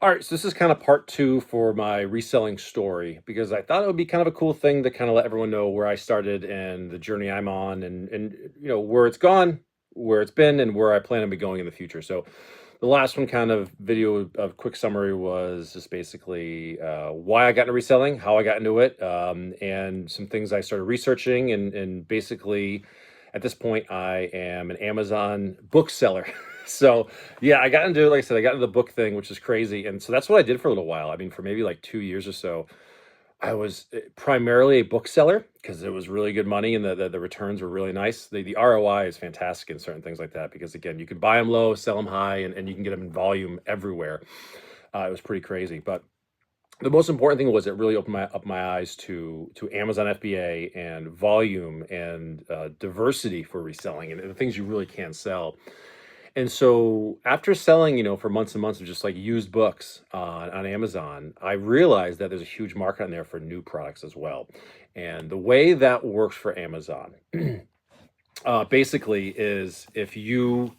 All right, so this is kind of part two for my reselling story because I thought it would be kind of a cool thing to kind of let everyone know where I started and the journey I'm on and where it's gone, where it's been, and where I plan on be going in the future. So the last one kind of video of quick summary was just basically why I got into reselling, how I got into it, and some things I started researching and basically at this point I am an Amazon bookseller. So yeah, I got into, like I said, I got into the book thing, which is crazy. And so that's what I did for a little while. I mean, for maybe like 2 years or so, I was primarily a bookseller because it was really good money and the returns were really nice. The ROI is fantastic in certain things like that because, again, you can buy them low, sell them high, and you can get them in volume everywhere. It was pretty crazy. But the most important thing was it really opened up my eyes to Amazon FBA and volume and diversity for reselling and the things you really can sell. And so after selling, for months and months of just like used books on Amazon, I realized that there's a huge market on there for new products as well. And the way that works for Amazon basically is if you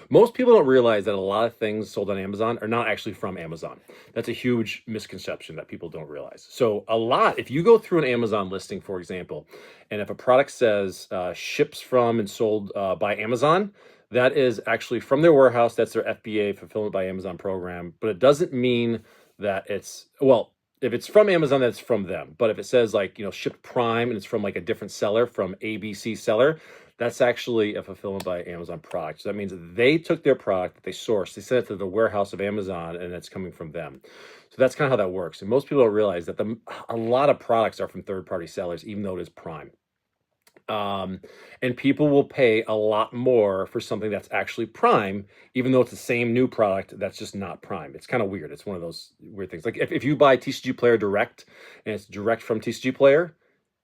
most people don't realize that a lot of things sold on Amazon are not actually from Amazon. That's a huge misconception that people don't realize. So if you go through an Amazon listing, for example, and if a product says ships from and sold by Amazon, that is actually from their warehouse. That's their FBA, Fulfillment by Amazon program. But it doesn't mean that well, if it's from Amazon, that's from them. But if it says like, shipped prime and it's from like a different seller, from ABC seller, that's actually a Fulfillment by Amazon product. So that means that they took their product that they sourced, they sent it to the warehouse of Amazon, and it's coming from them. So that's kind of how that works. And most people don't realize that a lot of products are from third-party sellers, even though it is Prime. Um, and people will pay a lot more for something that's actually Prime, even though it's the same new product that's just not Prime. It's kind of weird. It's one of those weird things. Like if you buy TCG Player direct and it's direct from TCG Player,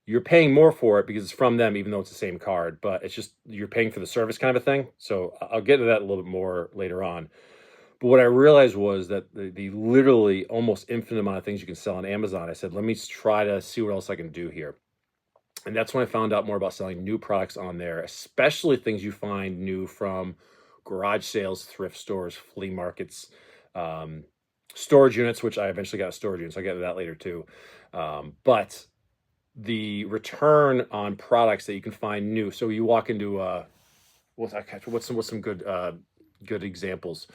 you're paying more for it because it's from them, even though it's the same card, but it's just you're paying for the service kind of a thing. So I'll get into that a little bit more later on. But what I realized was that the literally almost infinite amount of things you can sell on Amazon, I said, let me try to see what else I can do here. And that's when I found out more about selling new products on there, especially things you find new from garage sales, thrift stores, flea markets, storage units, which I eventually got a storage unit, so I'll get into that later too. But the return on products that you can find new. So you walk into what's some good examples.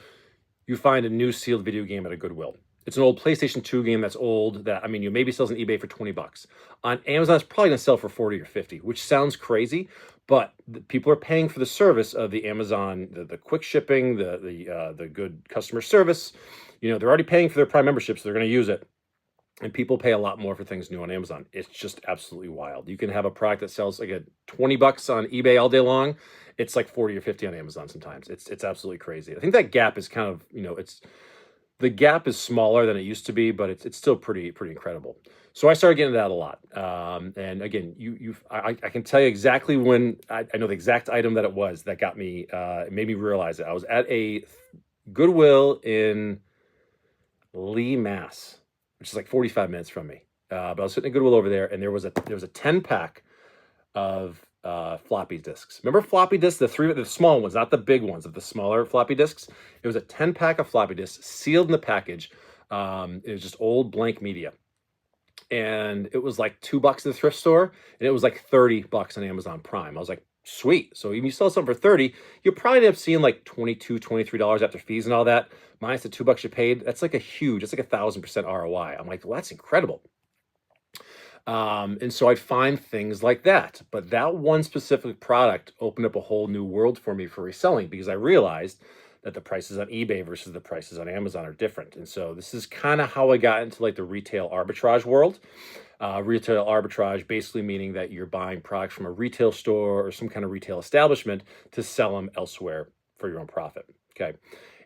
You find a new sealed video game at a Goodwill. It's an old PlayStation 2 game that's old that, I mean, you maybe sells on eBay for 20 bucks. On Amazon, it's probably going to sell for 40 or 50, which sounds crazy, but people are paying for the service of the Amazon, the quick shipping, the good customer service. They're already paying for their Prime membership, so they're going to use it. And people pay a lot more for things new on Amazon. It's just absolutely wild. You can have a product that sells like at 20 bucks on eBay all day long. It's like 40 or 50 on Amazon sometimes. It's absolutely crazy. I think that gap is kind of, the gap is smaller than it used to be, but it's still pretty incredible. So I started getting that a lot. And again, I can tell you exactly when I know the exact item that it was that got me, it made me realize it. I was at a Goodwill in Lee, Mass, which is like 45 minutes from me. But I was sitting at Goodwill over there, and there was a 10-pack of floppy disks. Remember floppy disks, the small ones, not the big ones, of the smaller floppy disks. It was a 10-pack of floppy disks sealed in the package. It was just old blank media, and it was like $2 at the thrift store, and it was like 30 bucks on Amazon Prime. I was like, sweet. So if you sell something for 30, you'll probably end up seeing like $22, $23 after fees and all that, minus the $2 you paid. That's like that's like 1,000% ROI. I'm like, well, that's incredible. And so I'd find things like that. But that one specific product opened up a whole new world for me for reselling because I realized that the prices on eBay versus the prices on Amazon are different. And so this is kind of how I got into like the retail arbitrage world. Retail arbitrage basically meaning that you're buying products from a retail store or some kind of retail establishment to sell them elsewhere for your own profit. Okay.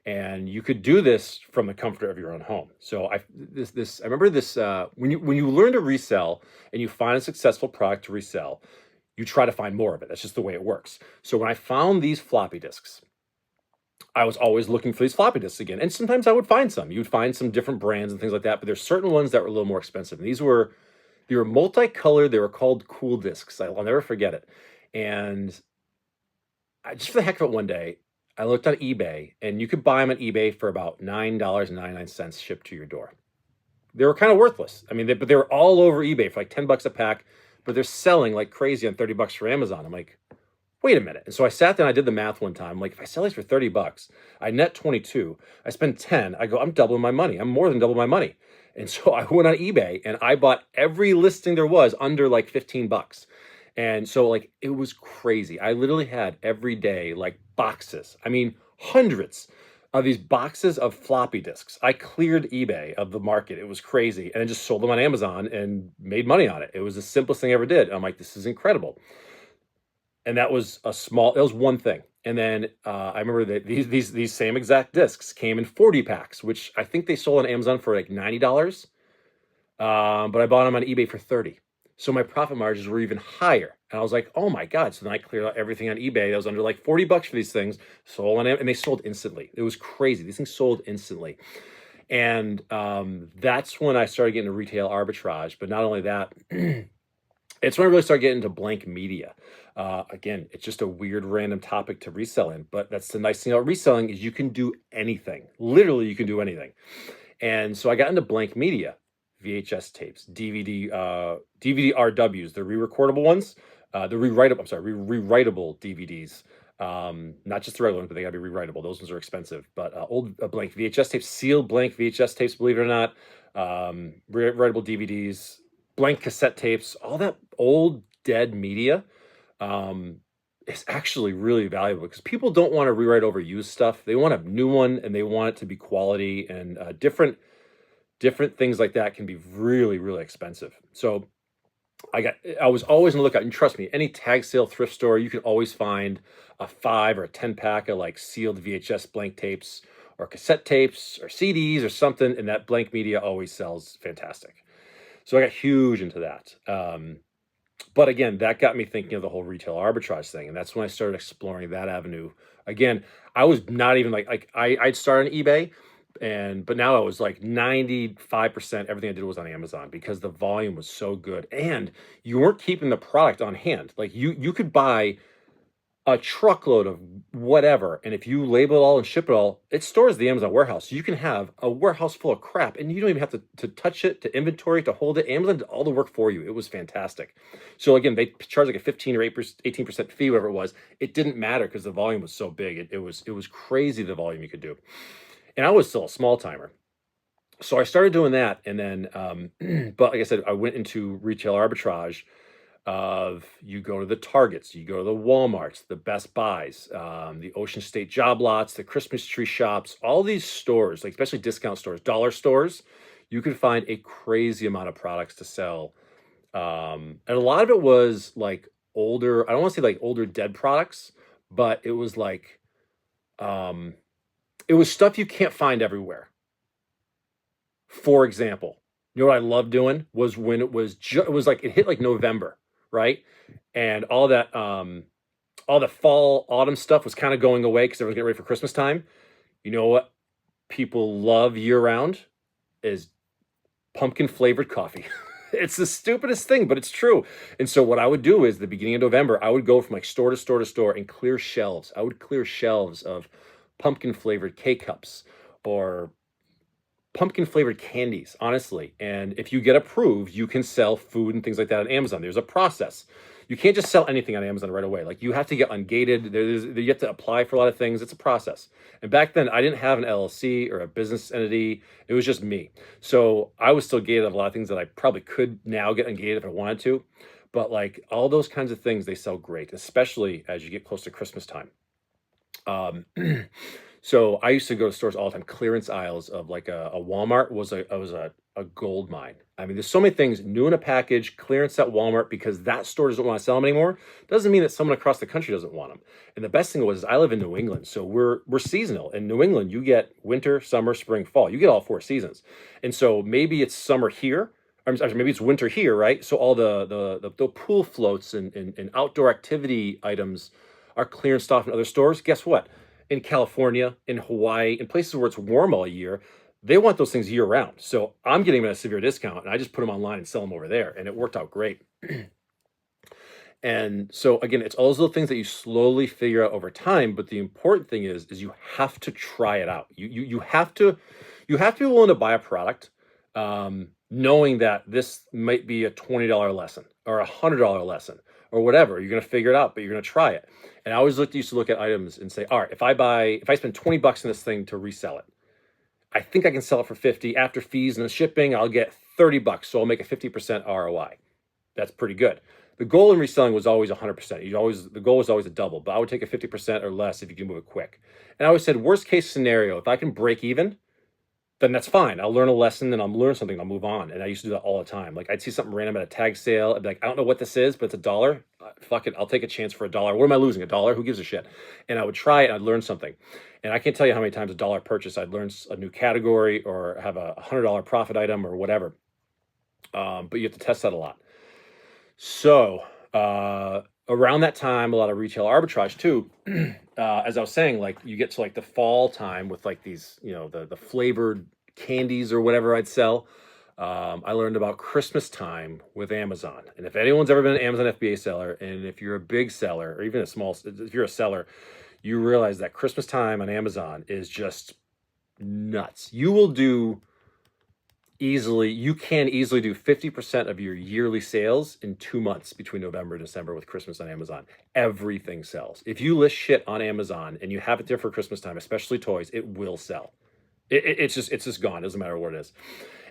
And you could do this from the comfort of your own home. So I remember this when you learn to resell and you find a successful product to resell, you try to find more of it. That's just the way it works. So when I found these floppy disks, I was always looking for these floppy disks again. And sometimes I would find some. You'd find some different brands and things like that, but there's certain ones that were a little more expensive. And they were multicolored. They were called cool discs. I'll never forget it. And just for the heck of it, one day, I looked on eBay, and you could buy them on eBay for about $9.99 shipped to your door. They were kind of worthless. I mean, but they were all over eBay for like 10 bucks a pack, but they're selling like crazy on 30 bucks for Amazon. I'm like, wait a minute. And so I sat down, I did the math one time. Like, if I sell these for 30 bucks, I net 22, I spend 10, I go, I'm doubling my money. I'm more than double my money. And so I went on eBay and I bought every listing there was under like 15 bucks. And so like it was crazy. I literally had every day like boxes. I mean, hundreds of these boxes of floppy disks. I cleared eBay of the market. It was crazy. And I just sold them on Amazon and made money on it. It was the simplest thing I ever did. I'm like, this is incredible. And that was that was one thing. And then I remember that these same exact discs came in 40 packs, which I think they sold on Amazon for like $90. But I bought them on eBay for 30. So my profit margins were even higher. And I was like, oh my God. So then I cleared out everything on eBay that was under like 40 bucks for these things, sold on it, and they sold instantly. It was crazy. These things sold instantly. And that's when I started getting into retail arbitrage. But not only that, it's when I really started getting into blank media. Again, it's just a weird random topic to reselling, but that's the nice thing about reselling is you can do anything. Literally, you can do anything. And so I got into blank media, VHS tapes, DVD RWs, the re-recordable ones, rewritable DVDs. Not just the regular ones, but they gotta be rewritable. Those ones are expensive. But old blank VHS tapes, sealed blank VHS tapes, believe it or not, rewritable DVDs, blank cassette tapes, all that old dead media is actually really valuable because people don't want to rewrite over used stuff. They want a new one and they want it to be quality, and different things like that can be really, really expensive. So I was always on the lookout, and trust me, any tag sale thrift store, you can always find a 5 or a 10 pack of like sealed VHS blank tapes or cassette tapes or CDs or something, and that blank media always sells fantastic. So I got huge into that. But again, that got me thinking of the whole retail arbitrage thing. And that's when I started exploring that avenue. Again, I was not even I'd started on eBay, but now I was like 95% everything I did was on Amazon because the volume was so good. And you weren't keeping the product on hand. Like you could buy a truckload of whatever, and if you label it all and ship it all, it stores the Amazon warehouse. So you can have a warehouse full of crap, and you don't even have to touch it, to inventory, to hold it. Amazon did all the work for you. It was fantastic. So again, they charged like a 15 or 18% fee, whatever it was. It didn't matter because the volume was so big. It was crazy the volume you could do. And I was still a small timer. So I started doing that, and then, but like I said, I went into retail arbitrage. Of you go to the Targets, you go to the Walmarts, the Best Buys, the Ocean State Job Lots, the Christmas tree shops, all these stores, like especially discount stores, dollar stores, you can find a crazy amount of products to sell. And a lot of it was like older, I don't want to say like older dead products, but it was like, it was stuff you can't find everywhere. For example, you know what I loved doing was when it was like it hit like November, right? And all the fall, autumn stuff was kind of going away because everyone's getting ready for Christmas time. You know what people love year round is pumpkin flavored coffee. It's the stupidest thing, but it's true. And so what I would do is the beginning of November, I would go from like store to store to store and clear shelves. I would clear shelves of pumpkin flavored K-Cups or pumpkin flavored candies, honestly. And if you get approved, you can sell food and things like that on Amazon. There's a process. You can't just sell anything on Amazon right away. Like you have to get ungated. You have to apply for a lot of things. It's a process. And back then I didn't have an LLC or a business entity. It was just me. So I was still gated on a lot of things that I probably could now get ungated if I wanted to. But like all those kinds of things, they sell great, especially as you get close to Christmas time. So I used to go to stores all the time. Clearance aisles of like a Walmart was a gold mine. I mean, there's so many things new in a package, clearance at Walmart because that store doesn't want to sell them anymore. Doesn't mean that someone across the country doesn't want them. And the best thing was I live in New England, so we're seasonal. In New England, you get winter, summer, spring, fall. You get all 4 seasons. And so maybe it's summer here. Maybe it's winter here, right? So all the pool floats and outdoor activity items are clearanced off in other stores. Guess what? In California, in Hawaii, in places where it's warm all year, they want those things year round. So I'm getting them at a severe discount, and I just put them online and sell them over there, and it worked out great. And so again, it's all those little things that you slowly figure out over time. But the important thing is you have to try it out. You have to be willing to buy a product, knowing that this might be a $20 lesson or $100 lesson or whatever. You're gonna figure it out, but you're gonna try it. And I always used to look at items and say, all right, if I spend 20 bucks on this thing to resell it, I think I can sell it for 50 after fees and the shipping. I'll get 30 bucks, so I'll make a 50% ROI. That's pretty good. The goal in reselling was always 100%. The goal was always a double, but I would take a 50% or less if you can move it quick. And I always said, worst case scenario, if I can break even, then that's fine. I'll learn a lesson and I'll learn something and I'll move on. And I used to do that all the time. Like I'd see something random at a tag sale. I'd be like, I don't know what this is, but it's $1. Fuck it. I'll take a chance for $1. What am I losing? $1? Who gives a shit? And I would try it and I'd learn something. And I can't tell you how many times $1 purchase I'd learn a new category or have a $100 profit item or whatever. But you have to test that a lot. So around that time, a lot of retail arbitrage too. As I was saying, like you get to like the fall time with like these, the flavored candies or whatever I'd sell. I learned about Christmas time with Amazon. And if anyone's ever been an Amazon FBA seller, and if you're a big seller or even if you're a seller, you realize that Christmas time on Amazon is just nuts. You can easily do 50% of your yearly sales in 2 months between November and December with Christmas on Amazon. Everything sells. If you list shit on Amazon and you have it there for Christmas time, especially toys, it will sell. It's just gone. It doesn't matter what it is.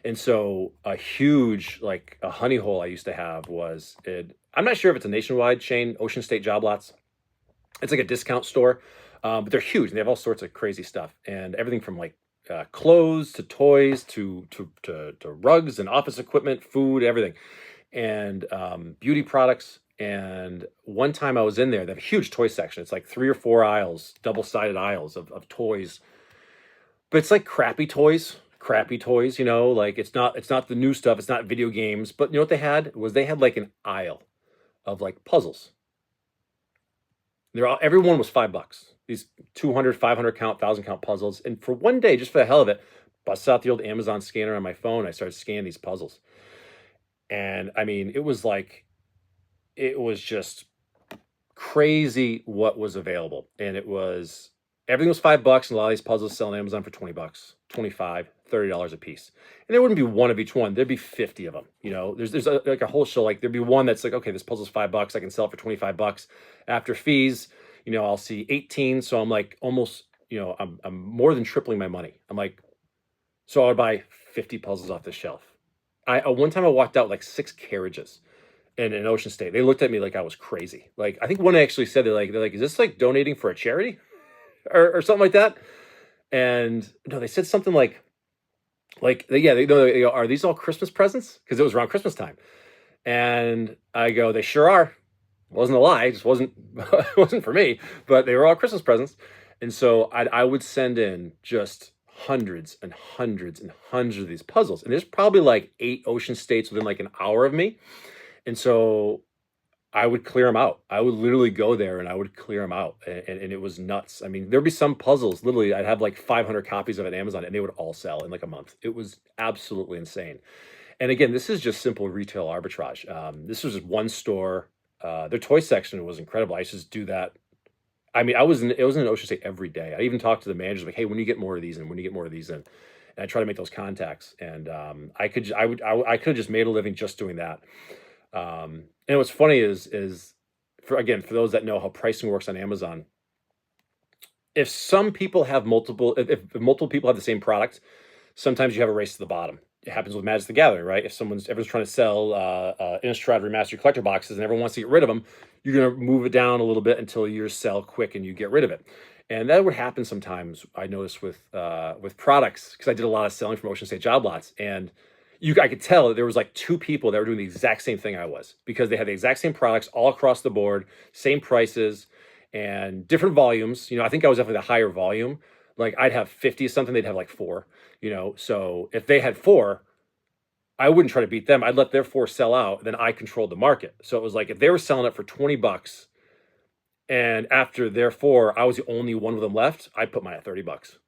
And so a huge, like a honey hole I used to have I'm not sure if it's a nationwide chain, Ocean State Job Lots. It's like a discount store, but they're huge and they have all sorts of crazy stuff and everything from like clothes to toys to rugs and office equipment, food, everything, and beauty products. And one time I was in there, they have a huge toy section. It's like 3 or 4 aisles, double-sided aisles of toys, but it's like crappy toys, like it's not the new stuff. It's not video games, but you know what they had like an aisle of like puzzles. Everyone was $5. These 200, 500 count, 1,000 count puzzles. And for one day, just for the hell of it, bust out the old Amazon scanner on my phone. I started scanning these puzzles. And I mean, it was just crazy what was available. And everything was $5. And a lot of these puzzles sell on Amazon for 20 bucks, 25, $30 a piece. And there wouldn't be one of each one. There'd be 50 of them. There's like a whole show. Like there'd be one that's like, okay, this puzzle's $5. I can sell it for 25 bucks after fees. I'll see 18. So I'm like almost, I'm more than tripling my money. I'm like, so I would buy 50 puzzles off the shelf. One time I walked out like 6 carriages in Ocean State. They looked at me like I was crazy. Like, I think one actually said, they're like, is this like donating for a charity or something like that? And no, they said something like, they go, are these all Christmas presents? Because it was around Christmas time. And I go, they sure are. Wasn't a lie. It just wasn't for me, but they were all Christmas presents. And so I would send in just hundreds and hundreds and hundreds of these puzzles. And there's probably like 8 Ocean States within like an hour of me. And so I would clear them out. I would literally go there and I would clear them out. And it was nuts. I mean, there'd be some puzzles, literally, I'd have like 500 copies of it on Amazon and they would all sell in like a month. It was absolutely insane. And again, this is just simple retail arbitrage. This was just one store. Their toy section was incredible. I used to just do that. I mean, it was in Ocean State every day. I even talked to the managers like, hey, when do you get more of these in? When do you get more of these in? And I try to make those contacts. And I could have just made a living just doing that. And what's funny is for those that know how pricing works on Amazon, if multiple people have the same product, sometimes you have a race to the bottom. It happens with Magic the Gathering, right? If everyone's trying to sell Innistrad Remastered collector boxes and everyone wants to get rid of them, you're going to move it down a little bit until yours sell quick and you get rid of it. And that would happen sometimes, I noticed, with products, because I did a lot of selling from Ocean State Job Lots. And I could tell that there was like 2 people that were doing the exact same thing I was, because they had the exact same products all across the board, same prices, and different volumes. I think I was definitely the higher volume. Like I'd have 50 something, they'd have like 4, so if they had 4, I wouldn't try to beat them. I'd let their 4 sell out. Then I controlled the market. So it was like, if they were selling it for 20 bucks and after their 4, I was the only one of them left, I'd put mine at 30 bucks.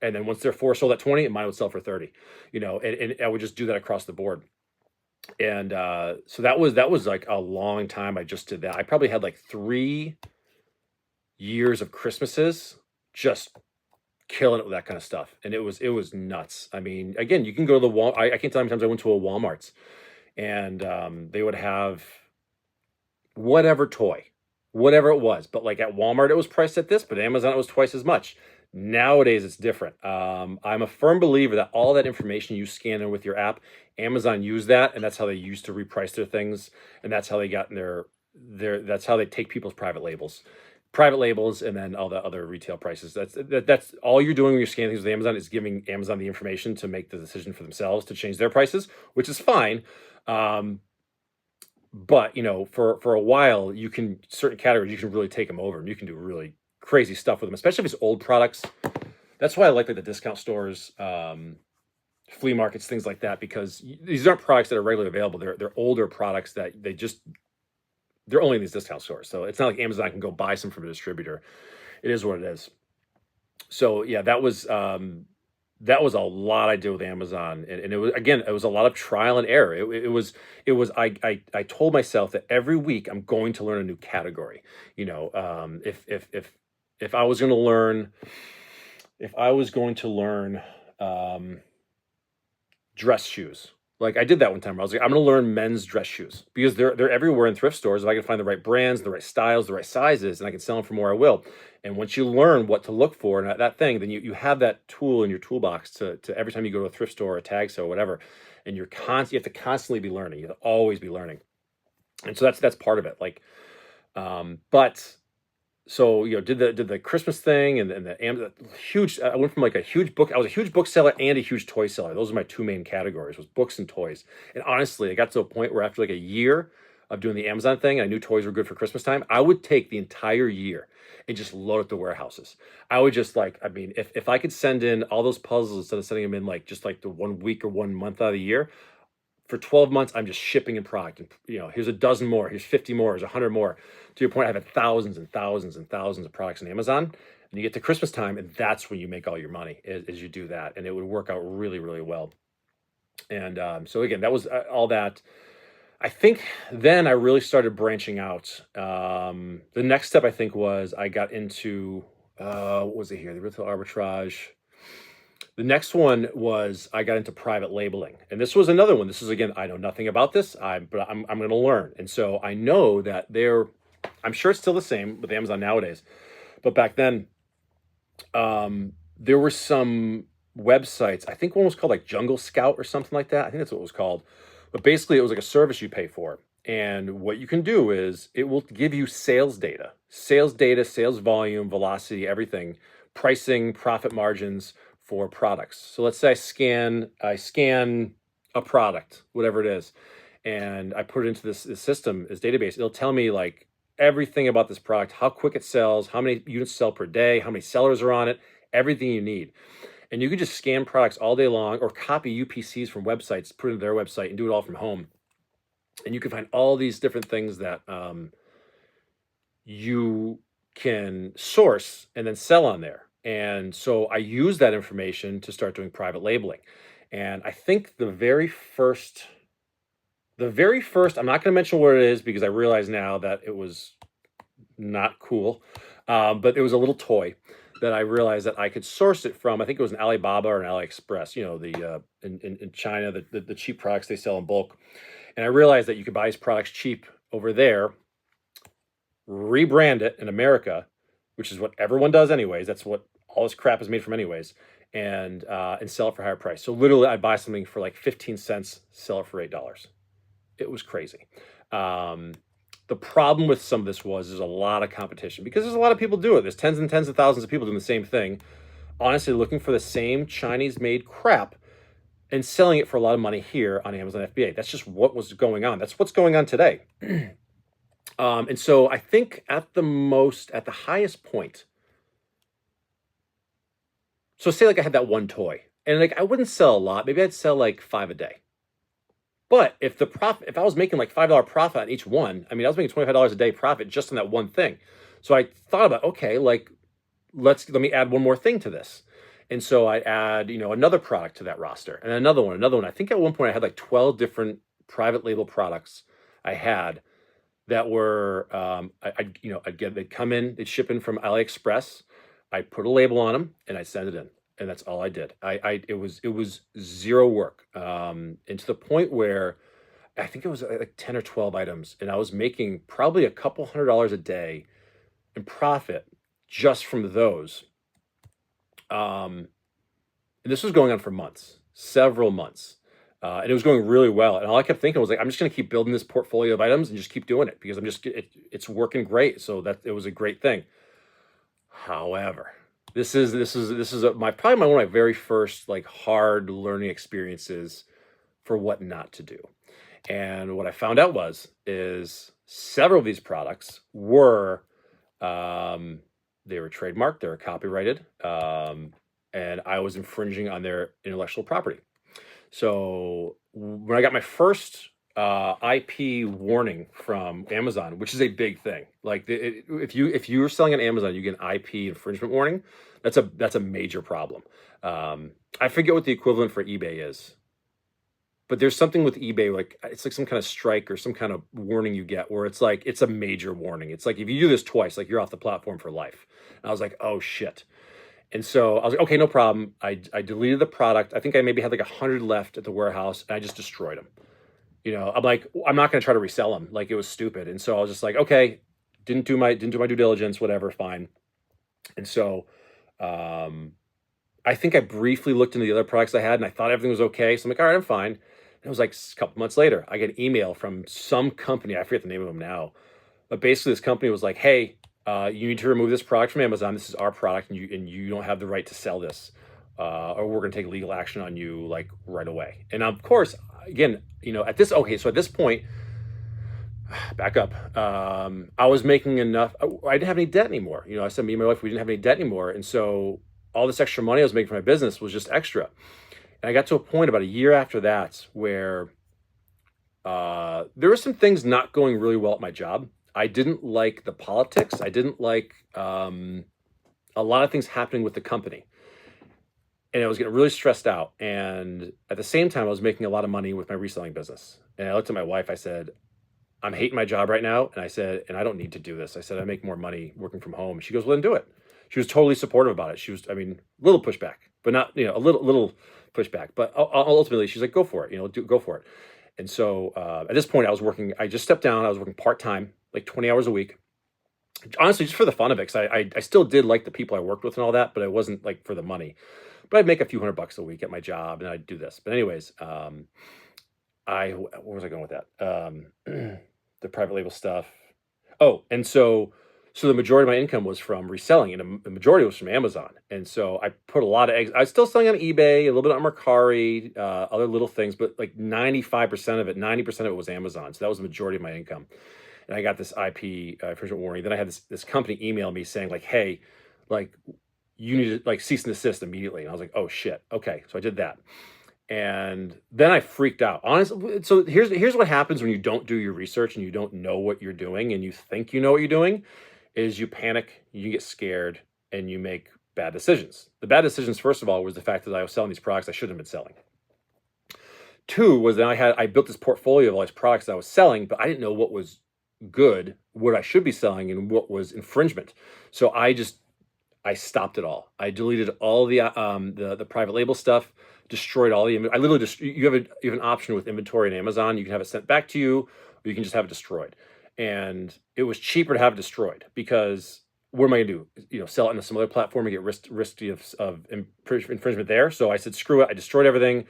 And then once their 4 sold at 20, mine would sell for 30, and I would just do that across the board. And so that was like a long time I just did that. I probably had like 3 years of Christmases just killing it with that kind of stuff. And it was nuts. I mean, again, you can go to the Wal. I can't tell how many times I went to a Walmart's, and they would have whatever toy, whatever it was. But like at Walmart, it was priced at this, but at Amazon, it was twice as much. Nowadays, it's different. I'm a firm believer that all that information you scan in with your app, Amazon used that, and that's how they used to reprice their things, and that's how they got in that's how they take people's private labels, and then all the other retail prices. That's all you're doing when you're scanning things with Amazon is giving Amazon the information to make the decision for themselves to change their prices, which is fine. Um, but for a while, you can certain categories you can really take them over, and you can do really crazy stuff with them, especially if it's old products. That's why I like the discount stores, flea markets, things like that, because these aren't products that are regularly available. They're older products that they're only in these discount stores. So it's not like Amazon can go buy some from a distributor. It is what it is. So yeah, that was a lot I did with Amazon, and it was a lot of trial and error. It was I told myself that every week I'm going to learn a new category. If I was going to learn, if I was going to learn um, dress shoes. Like I did that one time. I was like, I'm going to learn men's dress shoes because they're everywhere in thrift stores. If I can find the right brands, the right styles, the right sizes, and I can sell them for more, I will. And once you learn what to look for and that thing, then you have that tool in your toolbox to every time you go to a thrift store or a tag sale or whatever, and you have to constantly be learning. You have to always be learning, and so that's part of it. Like, but so did the Christmas thing and the huge. I went from like a huge book. I was a huge bookseller and a huge toy seller. Those are my two main categories: was books and toys. And honestly, I got to a point where after like a year of doing the Amazon thing, I knew toys were good for Christmas time. I would take the entire year and just load up the warehouses. I would just like, I mean, if I could send in all those puzzles instead of sending them in like just like the 1 week or 1 month out of the year, for 12 months, I'm just shipping in product. And, here's a dozen more, here's 50 more, here's 100 more. To your point, I have thousands and thousands and thousands of products on Amazon. And you get to Christmas time, and that's when you make all your money, is you do that. And it would work out really, really well. And so, again, that was all that. I think then I really started branching out. The next step, I think, was I got into, what was it here? The retail arbitrage. The next one was I got into private labeling, and this was another one. This is again, I know nothing about this, but I'm going to learn, and so I know that I'm sure it's still the same with Amazon nowadays, but back then, there were some websites. I think one was called like Jungle Scout or something like that. I think that's what it was called, but basically it was like a service you pay for, and what you can do is it will give you sales data, sales volume, velocity, everything, pricing, profit margins for products. So let's say I scan a product, whatever it is, and I put it into this system, this database. It'll tell me like everything about this product, how quick it sells, how many units sell per day, how many sellers are on it, everything you need. And you can just scan products all day long or copy UPCs from websites, put it into their website, and do it all from home. And you can find all these different things that you can source and then sell on there. And so I use that information to start doing private labeling. And I think the very first, I'm not going to mention what it is because I realize now that it was not cool. But it was a little toy that I realized that I could source it from. I think it was an Alibaba or an AliExpress, in China, the cheap products they sell in bulk. And I realized that you could buy these products cheap over there, rebrand it in America, which is what everyone does anyways. That's what all this crap is made from anyways, and sell it for a higher price. So literally, I buy something for like 15 cents, sell it for $8. It was crazy. The problem with some of this was there's a lot of competition because there's a lot of people do it. There's tens and tens of thousands of people doing the same thing, honestly looking for the same Chinese-made crap and selling it for a lot of money here on Amazon FBA. That's just what was going on. That's what's going on today. And so I think at the highest point, so say like I had that one toy and like I wouldn't sell a lot. Maybe I'd sell like 5 a day. But if I was making like $5 profit on each one, I mean, I was making $25 a day profit just on that one thing. So I thought about, okay, like let me add one more thing to this. And so I add, another product to that roster and another one. I think at one point I had like 12 different private label products I had that were they'd come in, they'd ship in from AliExpress. I put a label on them and I send it in, and that's all I did. It was zero work, and to the point where I think it was like 10 or 12 items, and I was making probably a couple $100 a day in profit just from those. Um, and this was going on for months, several months. And it was going really well. And all I kept thinking was like, I'm just going to keep building this portfolio of items and just keep doing it because it's working great. So that it was a great thing. However, probably one of my very first like hard learning experiences for what not to do. And what I found out is several of these products were they were trademarked, they were copyrighted, and I was infringing on their intellectual property. So when I got my first IP warning from Amazon, which is a big thing, like if you're selling on Amazon, you get an IP infringement warning. That's a major problem. I forget what the equivalent for eBay is, but there's something with eBay, like it's like some kind of strike or some kind of warning you get where it's like it's a major warning. It's like if you do this twice, like you're off the platform for life. And I was like, oh shit. And so I was like, okay, no problem. I deleted the product. I think I maybe had like 100 left at the warehouse, and I just destroyed them. I'm like, I'm not going to try to resell them. Like it was stupid. And so I was just like, okay, didn't do my due diligence, whatever, fine. And so I think I briefly looked into the other products I had, and I thought everything was okay. So I'm like, all right, I'm fine. And it was like a couple months later, I get an email from some company. I forget the name of them now, but basically this company was like, hey, you need to remove this product from Amazon. This is our product, and you don't have the right to sell this, or we're going to take legal action on you like right away. And of course, again, at this point, back up. I was making enough. I didn't have any debt anymore. I said, me and my wife, we didn't have any debt anymore, and so all this extra money I was making from my business was just extra. And I got to a point about a year after that where there were some things not going really well at my job. I didn't like the politics. I didn't like a lot of things happening with the company. And I was getting really stressed out. And at the same time, I was making a lot of money with my reselling business. And I looked at my wife. I said, I'm hating my job right now. And I said, and I don't need to do this. I said, I make more money working from home. She goes, well, then do it. She was totally supportive about it. She was, a little pushback, but not, a little pushback. But ultimately, she's like, go for it, go for it. And so at this point, I just stepped down. I was working part-time, like 20 hours a week. Honestly, just for the fun of it, because I still did like the people I worked with and all that, but it wasn't like for the money. But I'd make a few $100 a week at my job, and I'd do this. But anyways, where was I going with that? The private label stuff. Oh, and so the majority of my income was from reselling, and the majority was from Amazon. And so I put a lot of eggs. I was still selling on eBay, a little bit on Mercari, other little things, but like 90% of it was Amazon. So that was the majority of my income. And I got this IP infringement warning. Then I had this company email me saying like, hey, like you need to like cease and desist immediately. And I was like, oh shit. Okay. So I did that. And then I freaked out. Honestly, so here's what happens when you don't do your research and you don't know what you're doing and you think you know what you're doing, is you panic, you get scared, and you make bad decisions. The bad decisions, first of all, was the fact that I was selling these products I shouldn't have been selling. Two was that I built this portfolio of all these products that I was selling, but I didn't know what was good, what I should be selling, and what was infringement. So I stopped it all. I deleted all the private label stuff, destroyed all the I literally just you have an option with inventory in Amazon. You can have it sent back to you, or you can just have it destroyed. And it was cheaper to have it destroyed because what am I gonna do? Sell it on some other platform and get risky of infringement there. So I said, screw it. I destroyed everything.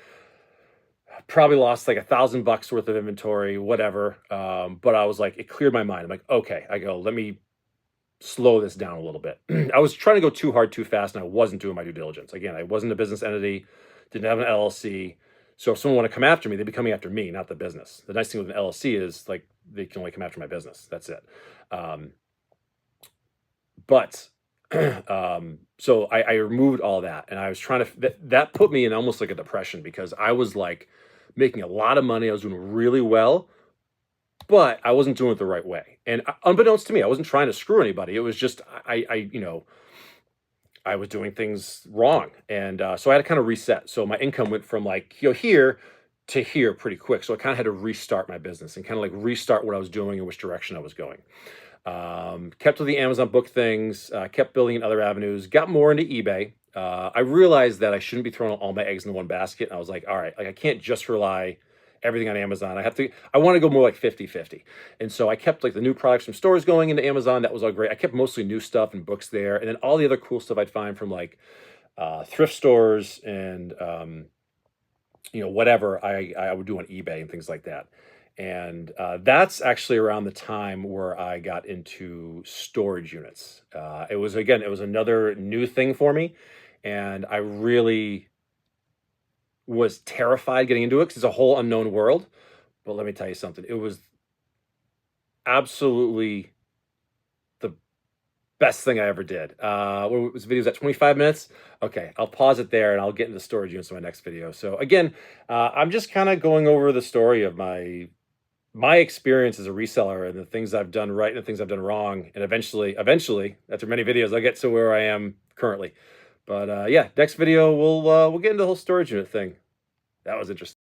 Probably lost like $1,000 worth of inventory, whatever. But I was like, it cleared my mind. I'm like, okay. I go, let me slow this down a little bit. I was trying to go too hard, too fast, and I wasn't doing my due diligence. Again, I wasn't a business entity, didn't have an LLC. So if someone want to come after me, they'd be coming after me, not the business. The nice thing with an LLC is like they can only come after my business. That's it. So I removed all that, and I was trying to. That put me in almost like a depression because I was like making a lot of money. I was doing really well, but I wasn't doing it the right way. And unbeknownst to me, I wasn't trying to screw anybody. It was just I was doing things wrong. And so I had to kind of reset. So my income went from like, here to here pretty quick. So I kind of had to restart my business and kind of like restart what I was doing and which direction I was going. Kept with the Amazon book things, kept building in other avenues, got more into eBay. I realized that I shouldn't be throwing all my eggs in one basket. And I was like, all right, like I can't just rely everything on Amazon. I want to go more like 50-50. And so I kept like the new products from stores going into Amazon. That was all great. I kept mostly new stuff and books there. And then all the other cool stuff I'd find from like thrift stores and, whatever I would do on eBay and things like that. And that's actually around the time where I got into storage units. It was another new thing for me, and I really was terrified getting into it because it's a whole unknown world. But let me tell you something, it was absolutely the best thing I ever did. What was the video? Was that 25 minutes? Okay, I'll pause it there and I'll get into storage units in my next video. So again, I'm just kind of going over the story of my experience as a reseller and the things I've done right and the things I've done wrong. And eventually, after many videos, I'll get to where I am currently. But yeah, next video, we'll get into the whole storage unit thing. That was interesting.